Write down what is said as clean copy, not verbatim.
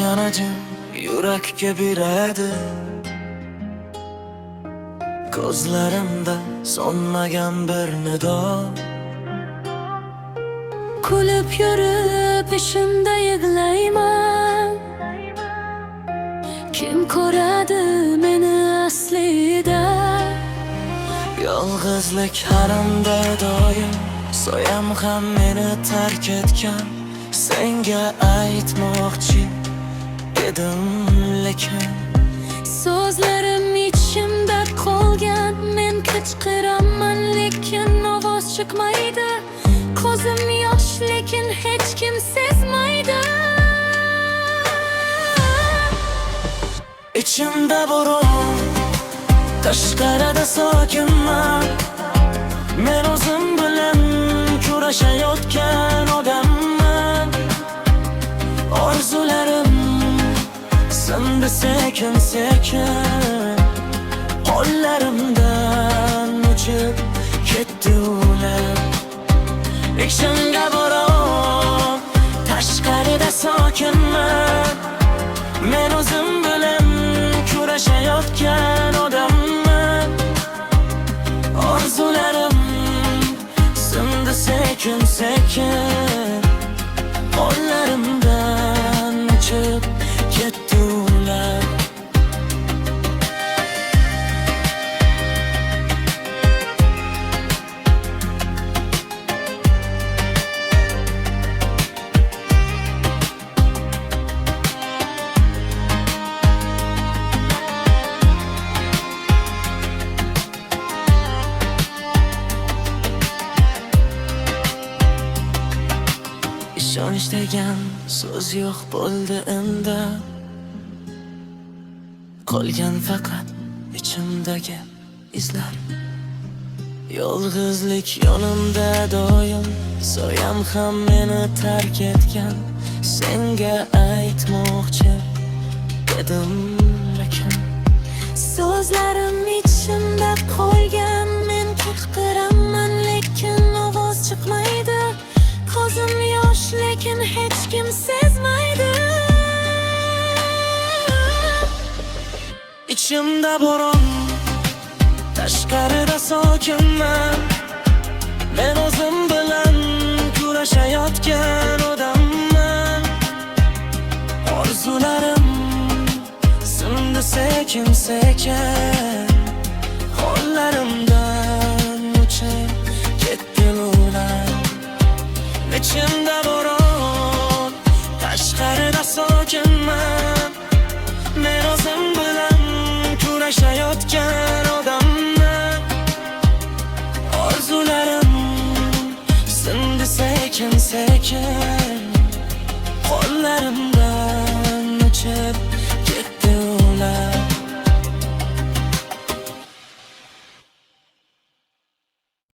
yana jim yurakka beradi. Ko'zlarimda so'nmagan bir nido. Kulib yurib ishimda yig'layman. Kim ko'radi meni aslida? Yolg'izlik haramda doim, soyam ham meni tark etgan. Senga aytmoqchi edim lekin So'zlarim ichimda qolgan. Men qichqiraman lekin ovoz chiqmaydi. Ko'zim yosh lekin hech kim sezmaydi. ichimda bo'ron, tashqarida sokinman. Men o'zim bilan kurashayotgan odamman. Orzularim sindi sekin sekin, qo'llarimdan uchib ketdi ular. Ichimda bo'ron, tashqarida sokinman. Men o'zim bilan kurashayotgan odamman. Orzularim sindi sekin sekin, qo'llarimdan uchib ketdi ular. Ishonch degan so'z yo'q bo'ldi endi. Qolgan faqat ichimdagi izlar. Yolg'izlik yonimda doim, soyam ham meni tark etgan. Senga aytmoqchi edim lekin So'zlarim ichimda qolgan. Men qichqiraman lekin ovoz chiqmaydi. Ko'zim yosh lekin hech kim sezmaydi. ichimda bo'ron, tashqarida sokinman. Men o'zim bilan kurashayotgan odamman. Orzularim sindi sekin sekin, qo'llarimdan uchib ketdi ular. Ichimda bo'ron, tashqarida sokinman. Men o'zim bilan kurashayotgan odamman. Orzularim sindi sekin sekin,